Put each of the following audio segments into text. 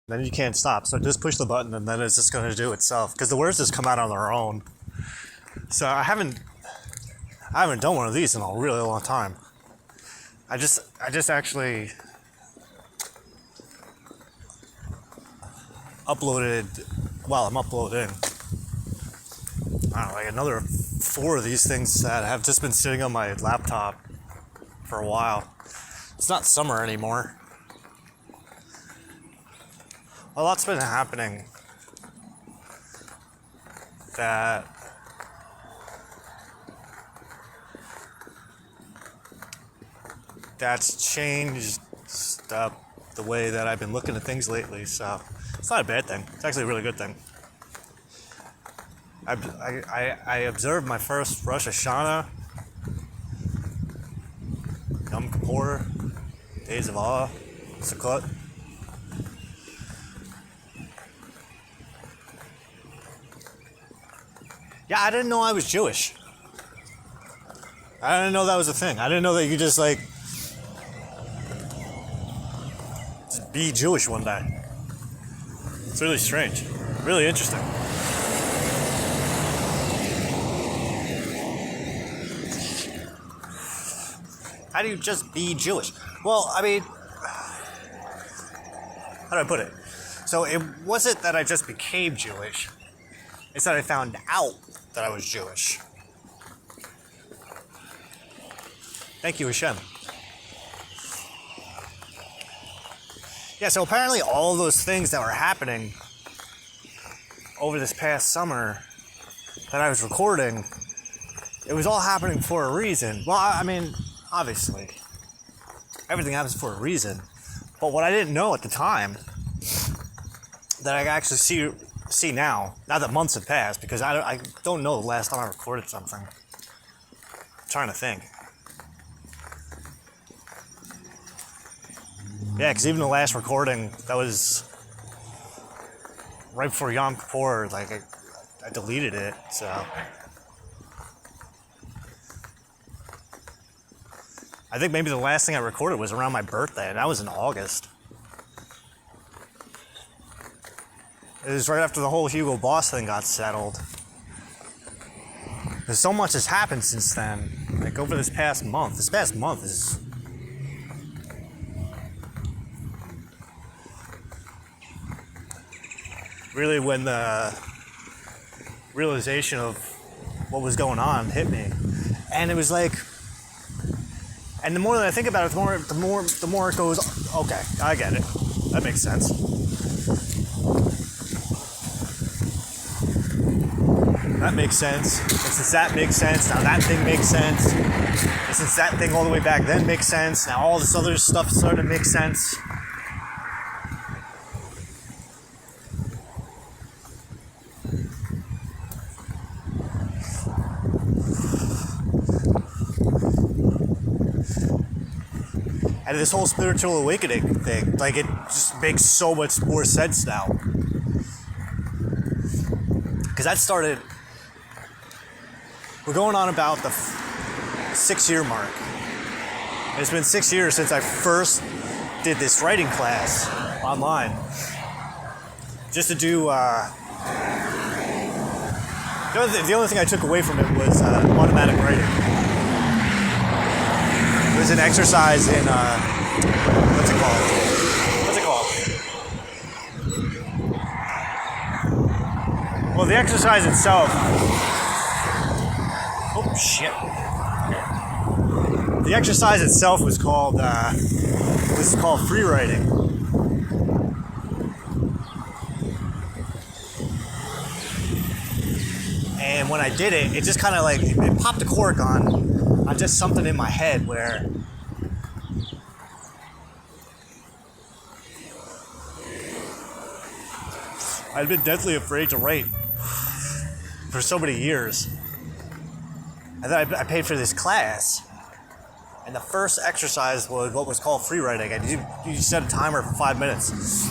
then you can't stop. So just push the button and then it's just going to do itself. Because the words just come out on their own. So I haven't done one of these in a really long time. I just actually uploaded, well, I'm uploading, I don't know, like another 4 of these things that have just been sitting on my laptop for a while. It's not summer anymore. A lot's been happening that's changed the way that I've been looking at things lately. So it's not a bad thing. It's actually a really good thing. I observed my first Rosh Hashanah, Yom Kippur, Days of Awe, Sukkot. Yeah, I didn't know I was Jewish. I didn't know that was a thing. I didn't know that you could just be Jewish one day. It's really strange. Really interesting. How do you just be Jewish? Well, I mean, how do I put it? So it wasn't that I just became Jewish. It's that I found out that I was Jewish. Thank you, Hashem. Yeah, so apparently all those things that were happening over this past summer that I was recording, it was all happening for a reason. Well, I mean, obviously, everything happens for a reason. But what I didn't know at the time, that I actually see now that months have passed, because I don't know the last time I recorded something. I'm trying to think. Yeah, because even the last recording, that was right before Yom Kippur, like, I deleted it, so. I think maybe the last thing I recorded was around my birthday, and that was in August. It was right after the whole Hugo Boss thing got settled. There's so much has happened since then, like over this past month. This past month is... really when the realization of what was going on hit me. And it was like... And the more that I think about it, the more it goes, okay, I get it. That makes sense. That makes sense. And since that makes sense, now that thing makes sense. And since that thing all the way back then makes sense, now all this other stuff started to make sense. And this whole spiritual awakening thing, like, it just makes so much more sense now. Because that started... We're going on about the 6-year mark. And it's been 6 years since I first did this writing class online. Just to do... The only thing I took away from it was automatic writing. It was an exercise in, what's it called? Well, the exercise itself... Oh, shit. The exercise itself was called free writing. And when I did it, it just kind of like, it popped a cork on just something in my head where I'd been deathly afraid to write for so many years. And then I paid for this class, and the first exercise was what was called free writing. And you set a timer for 5 minutes.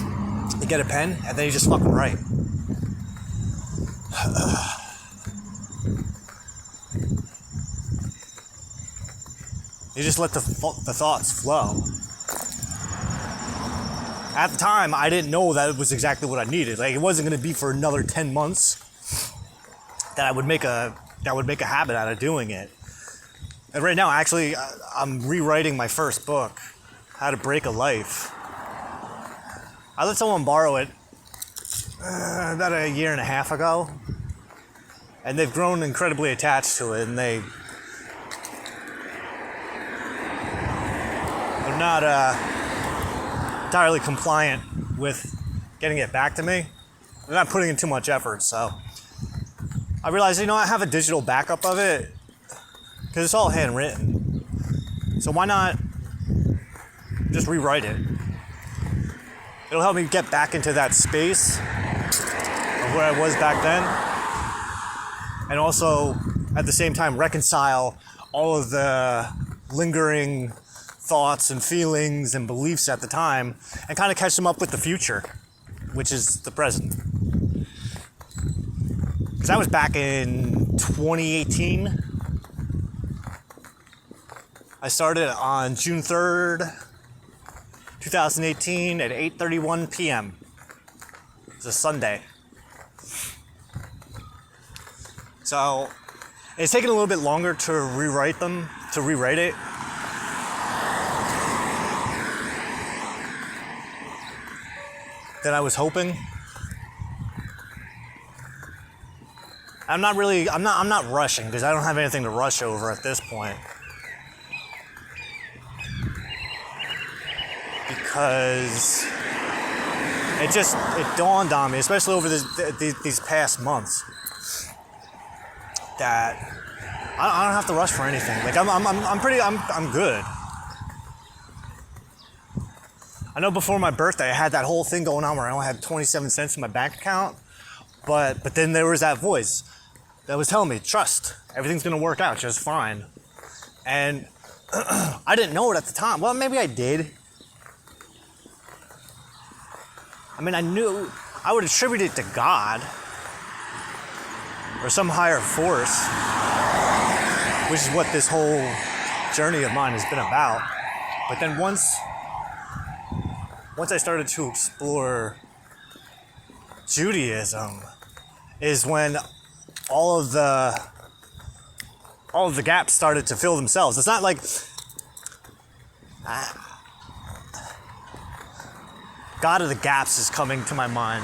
You get a pen, and then you just fucking write. You just let the thoughts flow. At the time, I didn't know that it was exactly what I needed. Like, it wasn't going to be for another 10 months that I would make a habit out of doing it. And right now, actually, I'm rewriting my first book, How to Break a Life. I let someone borrow it about a year and a half ago, and they've grown incredibly attached to it, and they're not entirely compliant with getting it back to me. They're not putting in too much effort, so I realized, I have a digital backup of it because it's all handwritten. So why not just rewrite it? It'll help me get back into that space of where I was back then, and also at the same time reconcile all of the lingering thoughts and feelings and beliefs at the time and kind of catch them up with the future, which is the present. Because that was back in 2018. I started on June 3rd, 2018 at 8:31 p.m. It's a Sunday. So it's taken a little bit longer to rewrite it. Than I was hoping. I'm not rushing because I don't have anything to rush over at this point. Because it dawned on me, especially over these past months, that I don't have to rush for anything. Like I'm good. I know before my birthday I had that whole thing going on where I only had 27 cents in my bank account, but then there was that voice that was telling me, trust, everything's gonna work out just fine. And I didn't know it at the time. Well, maybe I did. I mean, I knew I would attribute it to God or some higher force, which is what this whole journey of mine has been about. But then once I started to explore Judaism is when all of the gaps started to fill themselves. It's not like God of the gaps is coming to my mind.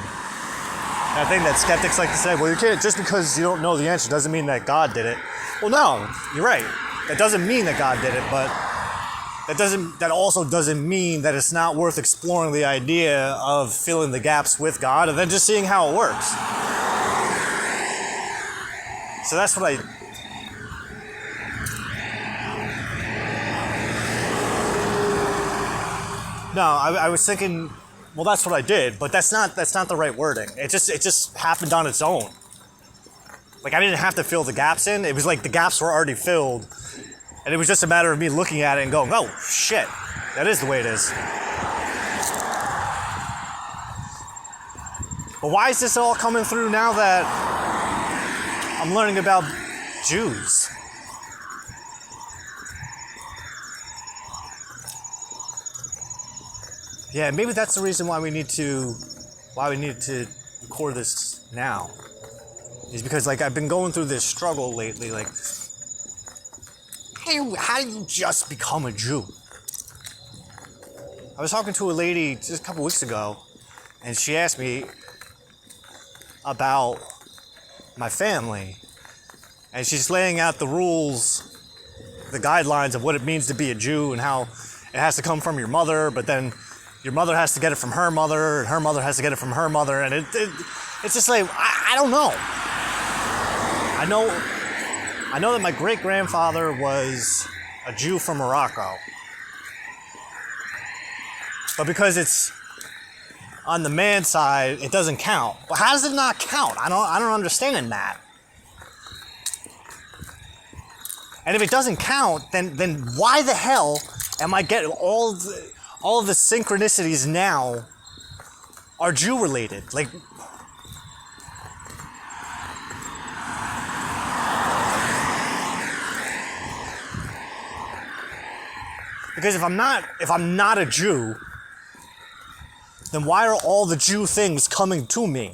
That thing that skeptics like to say, well, you can't, just because you don't know the answer doesn't mean that God did it. Well, no, you're right. That doesn't mean that God did it, but that also doesn't mean that it's not worth exploring the idea of filling the gaps with God and then just seeing how it works. So that's what I was thinking, well, that's what I did, but that's not the right wording. It just happened on its own. Like, I didn't have to fill the gaps in. It was like the gaps were already filled. And it was just a matter of me looking at it and going, oh, shit, that is the way it is. But why is this all coming through now that I'm learning about Jews? Yeah, maybe that's the reason why we need to record this now. Is because, like, I've been going through this struggle lately, like, how do you just become a Jew? I was talking to a lady just a couple weeks ago, and she asked me about my family, and she's laying out the rules, the guidelines of what it means to be a Jew and how it has to come from your mother, but then your mother has to get it from her mother, and her mother has to get it from her mother, and it's just like, I don't know. I know that my great-grandfather was a Jew from Morocco. But because it's on the man's side, it doesn't count. Well, how does it not count? I don't understand that. And if it doesn't count, then why the hell am I getting all of the synchronicities now are Jew related? Like, because if I'm not a Jew, then why are all the Jew things coming to me?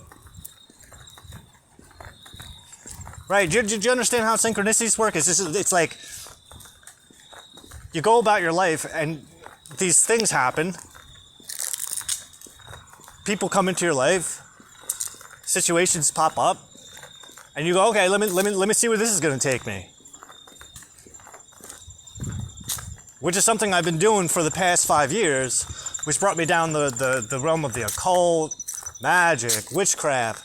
Right? Do you understand how synchronicities work? It's like you go about your life and these things happen. People come into your life. Situations pop up. And you go, okay, let me see where this is going to take me. Which is something I've been doing for the past 5 years, which brought me down the realm of the occult, magic, witchcraft.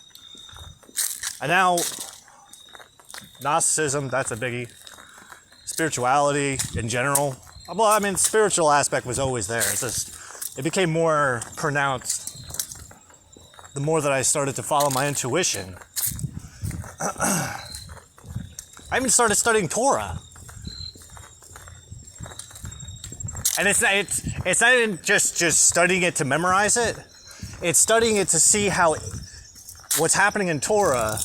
And now, Gnosticism, that's a biggie. Spirituality in general. Well, I mean, the spiritual aspect was always there. It's just, it became more pronounced the more that I started to follow my intuition. I even started studying Torah. And it's not even just studying it to memorize it. It's studying it to see how what's happening in Torah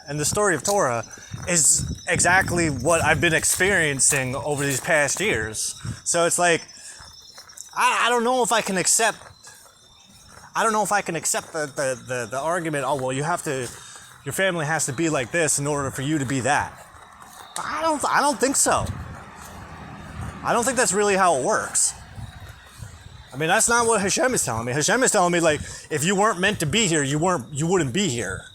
and the story of Torah is exactly what I've been experiencing over these past years. So it's like, I don't know if I can accept the argument, oh, well, your family has to be like this in order for you to be that. I don't think so. I don't think that's really how it works. I mean, that's not what Hashem is telling me. Hashem is telling me, like, if you weren't meant to be here, you wouldn't be here.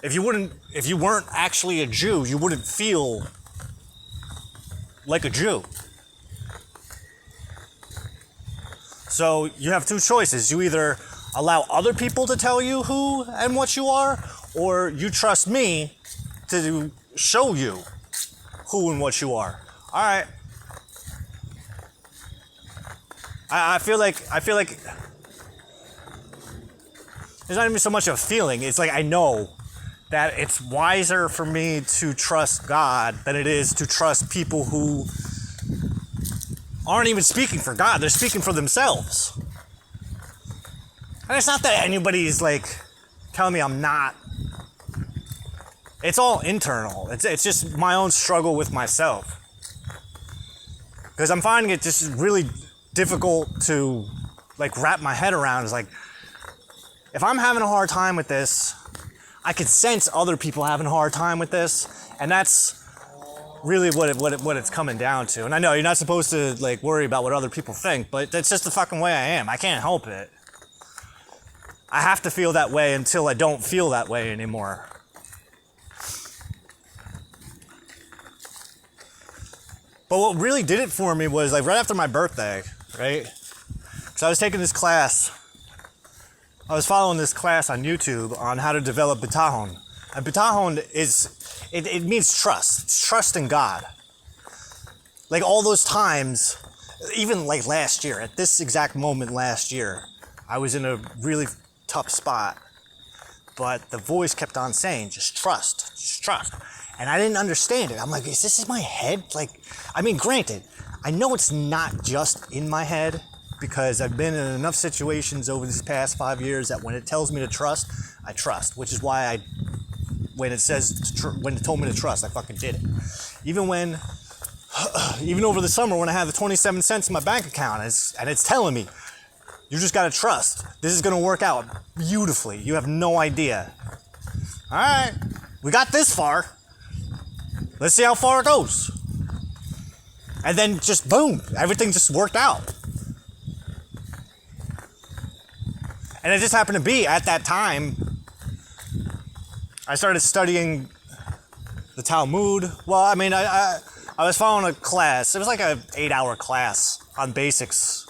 If you weren't actually a Jew, you wouldn't feel like a Jew. So you have two choices. You either allow other people to tell you who and what you are, or you trust me to show you who and what you are. All right. I feel like there's not even so much of a feeling. It's like I know that it's wiser for me to trust God than it is to trust people who aren't even speaking for God. They're speaking for themselves. And it's not that anybody's like telling me I'm not. It's all internal. It's just my own struggle with myself. Because I'm finding it just really difficult to like wrap my head around. It's like, if I'm having a hard time with this, I can sense other people having a hard time with this. And that's really what it's coming down to. And I know you're not supposed to like worry about what other people think, but that's just the fucking way I am. I can't help it. I have to feel that way until I don't feel that way anymore. But what really did it for me was like right after my birthday, right? So I was taking this class. I was following this class on YouTube on how to develop bitachon. And bitachon it means trust. It's trust in God. Like all those times, even like last year, at this exact moment last year, I was in a really tough spot. But the voice kept on saying, just trust. And I didn't understand it. I'm like, is this in my head? Like, I mean, granted, I know it's not just in my head because I've been in enough situations over these past 5 years that when it tells me to trust, I trust, which is why when it told me to trust, I fucking did it. Even over the summer when I had the 27 cents in my bank account and it's telling me, you just gotta trust. This is gonna work out beautifully. You have no idea. All right, we got this far. Let's see how far it goes. And then just boom, everything just worked out. And it just happened to be at that time, I started studying the Talmud. Well, I mean, I was following a class. It was like an 8-hour class on basics.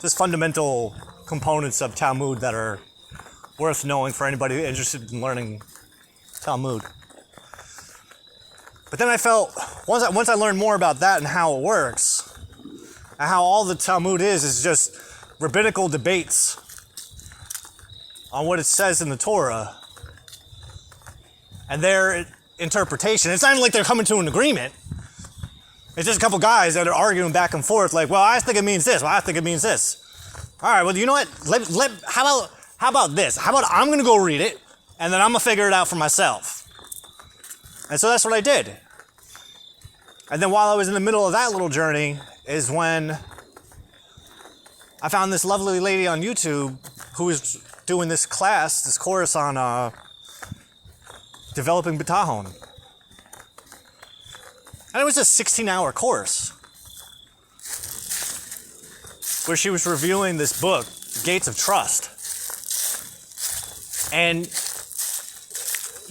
Just fundamental components of Talmud that are worth knowing for anybody interested in learning Talmud. But then I felt, once I learned more about that and how it works, and how all the Talmud is just rabbinical debates on what it says in the Torah, and their interpretation. It's not even like they're coming to an agreement. It's just a couple guys that are arguing back and forth like, well, I think it means this. Well, I think it means this. All right, well, you know what? How about this? How about I'm going to go read it, and then I'm going to figure it out for myself. And so that's what I did. And then while I was in the middle of that little journey is when I found this lovely lady on YouTube who was doing this class, this course on developing Bitachon. And it was a 16-hour course where she was reviewing this book, Gates of Trust. And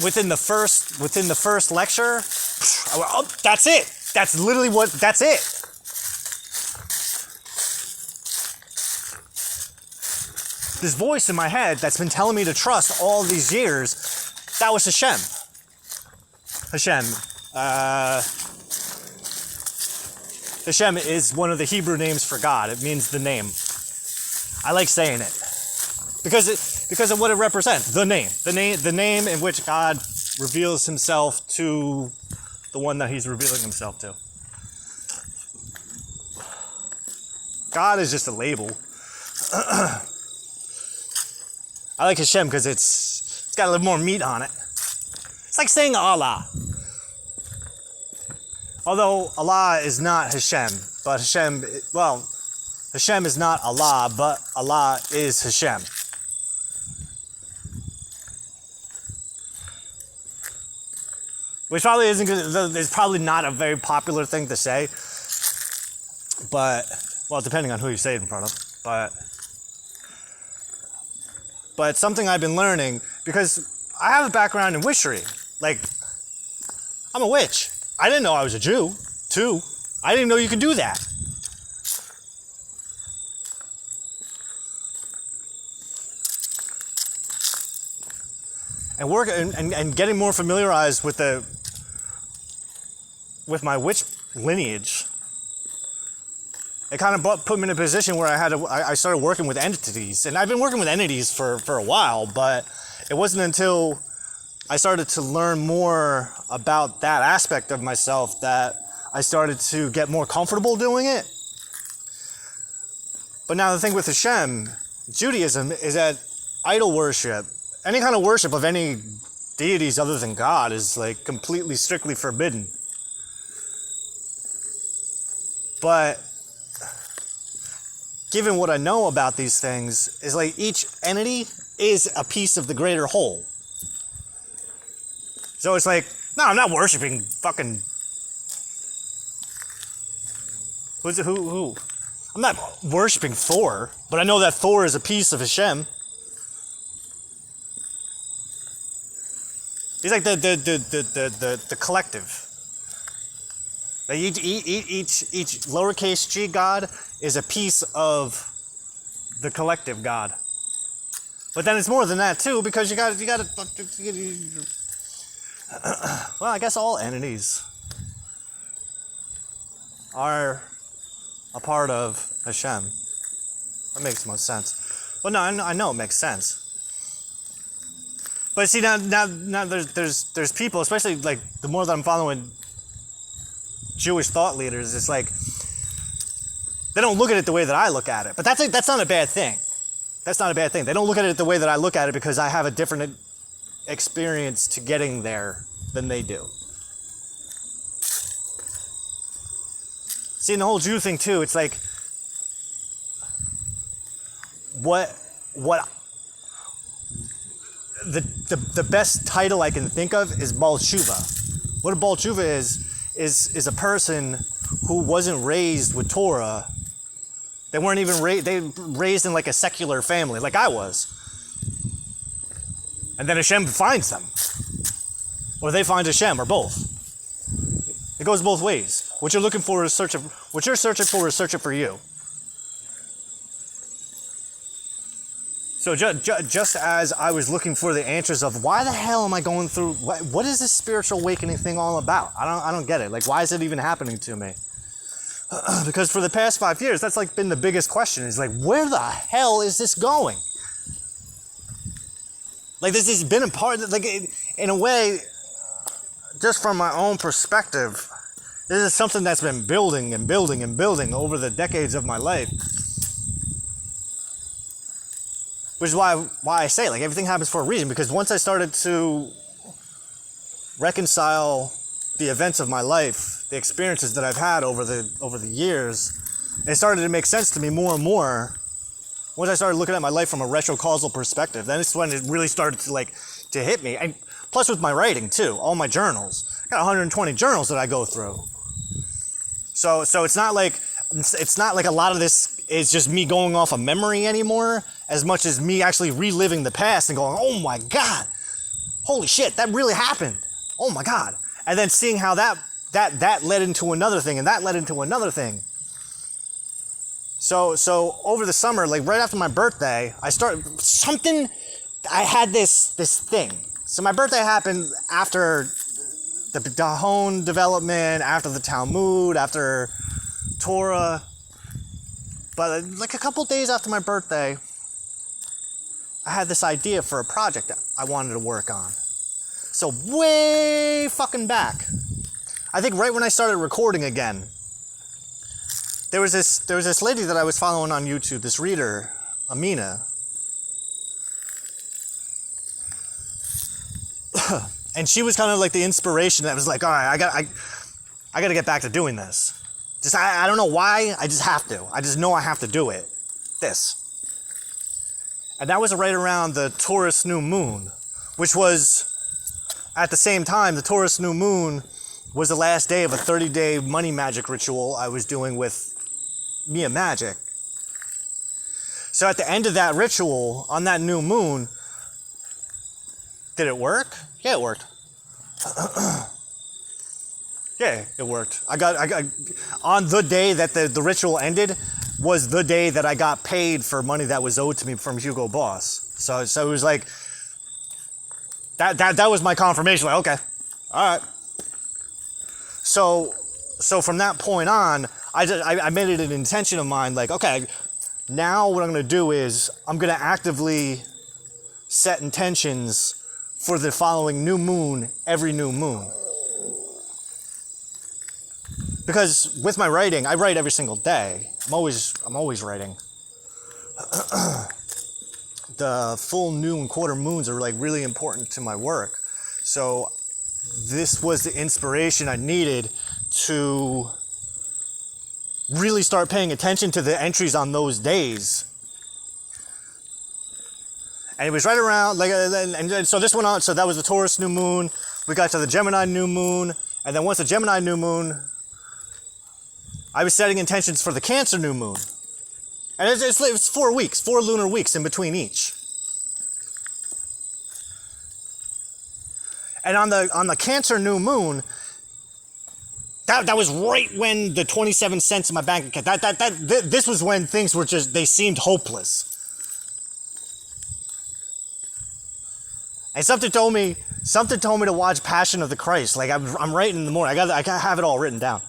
within the first lecture, I went, oh, that's it. That's it. This voice in my head that's been telling me to trust all these years, that was Hashem. Hashem is one of the Hebrew names for God. It means the name. I like saying it because of what it represents. The name in which God reveals himself to the one that he's revealing himself to. God is just a label. I like Hashem because it's got a little more meat on it. It's like saying Allah. Although Allah is not Hashem, but Hashem is not Allah, but Allah is Hashem. Which probably isn't good. It's probably not a very popular thing to say, but well, depending on who you say it in front of, but it's something I've been learning because I have a background in witchery. Like, I'm a witch. I didn't know I was a Jew, too. I didn't know you could do that. And getting more familiarized with my witch lineage, it kind of put me in a position where I started working with entities. And I've been working with entities for a while, but it wasn't until I started to learn more about that aspect of myself that I started to get more comfortable doing it. But now the thing with Hashem, Judaism, is that idol worship, any kind of worship of any deities other than God, is like completely, strictly forbidden. But given what I know about these things, is like each entity is a piece of the greater whole. So it's like, no, I'm not worshiping fucking... Who? I'm not worshiping Thor, but I know that Thor is a piece of Hashem. He's like the collective. Like each lowercase g God is a piece of the collective God. But then it's more than that too, because you got well, I guess all entities are a part of Hashem. That makes most sense. Well, no, I know it makes sense. But see, now there's people, especially like the more that I'm following Jewish thought leaders, it's like they don't look at it the way that I look at it. But that's not a bad thing. That's not a bad thing. They don't look at it the way that I look at it because I have a different experience to getting there than they do. See, in the whole Jew thing too, it's like what the best title I can think of is Baal Tshuva. What a Baal Tshuva is a person who wasn't raised with Torah. They weren't even raised in like a secular family, like I was. And then Hashem finds them. Or they find Hashem, or both. It goes both ways. What you're looking for is searching for you. So just as I was looking for the answers of why the hell am I going through, what is this spiritual awakening thing all about? I don't get it. Like, why is it even happening to me? Because for the past 5 years, that's like been the biggest question. Is like, where the hell is this going? Like, this has been a part, like, in a way, just from my own perspective, this is something that's been building and building and building over the decades of my life. Which is why I say, like, everything happens for a reason. Because once I started to reconcile the events of my life, the experiences that I've had over the years, it started to make sense to me more and more Once I started looking at my life from a retrocausal perspective, then it's when it really started to hit me. And plus with my writing too, all my journals. I got 120 journals that I go through. So it's not like a lot of this is just me going off of memory anymore, as much as me actually reliving the past and going, oh my God, holy shit, that really happened. Oh my God. And then seeing how that led into another thing, and that led into another thing. So over the summer, like right after my birthday, I had this thing. So my birthday happened after the Dajon development, after the Talmud, after Torah. But like a couple days after my birthday, I had this idea for a project I wanted to work on. So way fucking back, I think right when I started recording again, there was this lady that I was following on YouTube, this reader, Amina. And she was kind of like the inspiration that was like, all right, I got to get back to doing this. Just I don't know why, I just have to. I just know I have to do it. This. And that was right around the Taurus new moon, which was at the same time, the Taurus new moon was the last day of a 30-day money magic ritual I was doing with Mia Magic. So at the end of that ritual, on that new moon, did it work? Yeah, it worked. Yeah, it worked. I got on the day that the ritual ended was the day that I got paid for money that was owed to me from Hugo Boss. So it was like that was my confirmation. Like, okay, all right. So from that point on, I made it an intention of mine. Like, okay, now what I'm gonna do is I'm gonna actively set intentions for the following new moon, every new moon. Because with my writing, I write every single day. I'm always writing. The full new and quarter moons are like really important to my work. So this was the inspiration I needed to really start paying attention to the entries on those days. And it was right around, like, and so this went on, so that was the Taurus new moon. We got to the Gemini new moon. And then once the Gemini new moon, I was setting intentions for the Cancer new moon. And it's 4 weeks, 4 lunar weeks in between each. And on the Cancer new moon, that was right when the 27 cents in my bank account, this was when things were just, they seemed hopeless. And something told me to watch Passion of the Christ. Like I'm writing in the morning. I gotta have it all written down.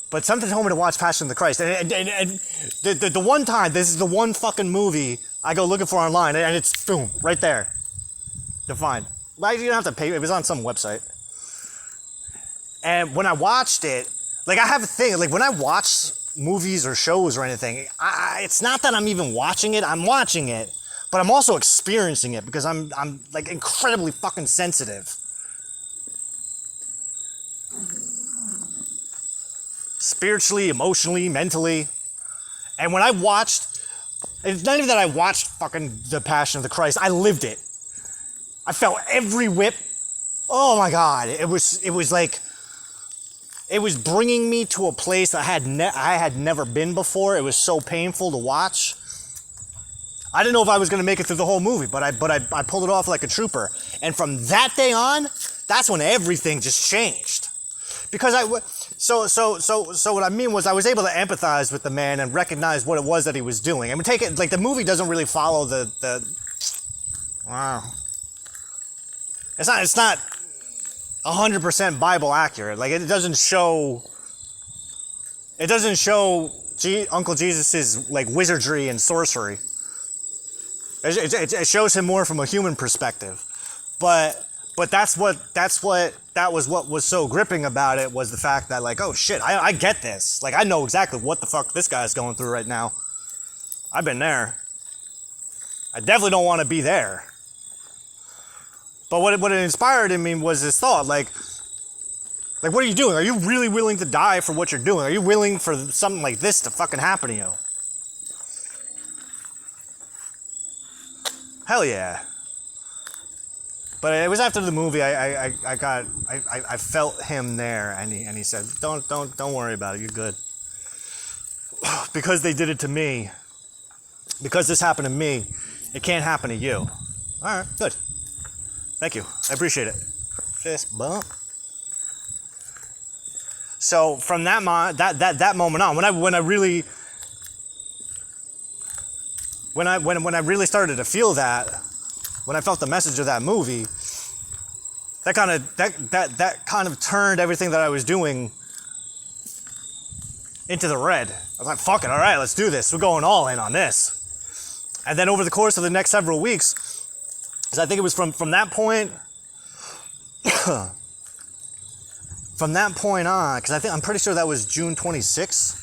But something told me to watch Passion of the Christ. And the one time, this is the one fucking movie I go looking for online, and it's boom, right there. To find. Like, you don't have to pay, it was on some website. And when I watched it, like I have a thing, like when I watch movies or shows or anything, it's not that I'm even watching it, I'm watching it, but I'm also experiencing it because I'm like incredibly fucking sensitive. Spiritually, emotionally, mentally. And when I watched, it's not even that I watched fucking The Passion of the Christ, I lived it. I felt every whip. Oh my God, it was like, it was bringing me to a place I had never been before. It was so painful to watch. I didn't know if I was going to make it through the whole movie, but I pulled it off like a trooper. And from that day on, that's when everything just changed. Because so what I mean was I was able to empathize with the man and recognize what it was that he was doing. I mean, take it, like the movie doesn't really follow wow. It's not 100% Bible accurate. Like it doesn't show Uncle Jesus's like wizardry and sorcery. It shows him more from a human perspective, but that was what was so gripping about it, was the fact that like, oh shit, I get this. Like I know exactly what the fuck this guy's going through right now. I've been there. I definitely don't want to be there. But what it inspired in me was this thought, like what are you doing? Are you really willing to die for what you're doing? Are you willing for something like this to fucking happen to you? Hell yeah. But it was after the movie I felt him there, and he said, don't worry about it, you're good. Because they did it to me, because this happened to me, it can't happen to you. Alright, good. Thank you. I appreciate it. Fist bump. So from that moment on, when I really started to feel that, when I felt the message of that movie, that kind of turned everything that I was doing into the red. I was like, fuck it, all right, let's do this. We're going all in on this. And then over the course of the next several weeks, because I think it was from that point, from that point on, because I'm pretty sure that was June 26th.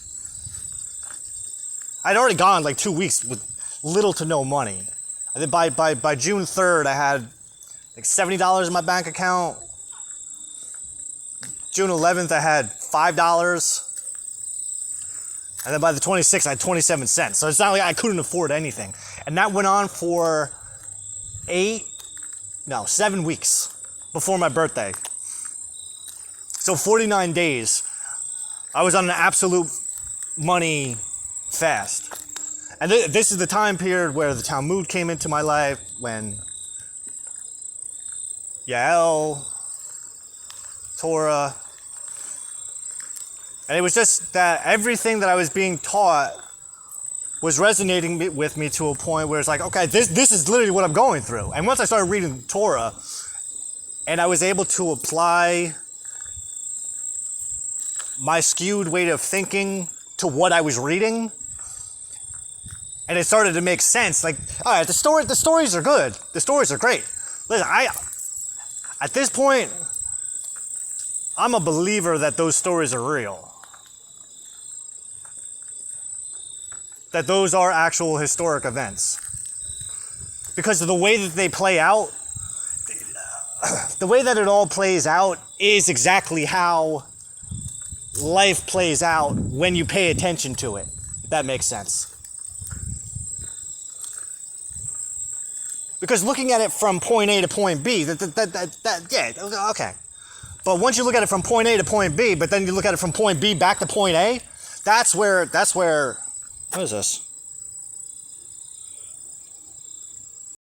I'd already gone like 2 weeks with little to no money. I think by June 3rd, I had like $70 in my bank account. June 11th, I had $5. And then by the 26th, I had 27 cents. So it's not like I couldn't afford anything. And that went on for 7 weeks before my birthday. So 49 days, I was on an absolute money fast. And this is the time period where the Talmud came into my life, when Yael, Torah, and it was just that everything that I was being taught was resonating with me to a point where it's like, okay, this is literally what I'm going through. And once I started reading Torah, and I was able to apply my skewed way of thinking to what I was reading, and it started to make sense. Like, all right, the stories are good. The stories are great. Listen, at this point, I'm a believer that those stories are real. That those are actual historic events. Because of the way that they play out, the way that it all plays out is exactly how life plays out when you pay attention to it. If that makes sense. Because looking at it from point A to point B, yeah, okay. But once you look at it from point A to point B, but then you look at it from point B back to point A, that's where, what is this?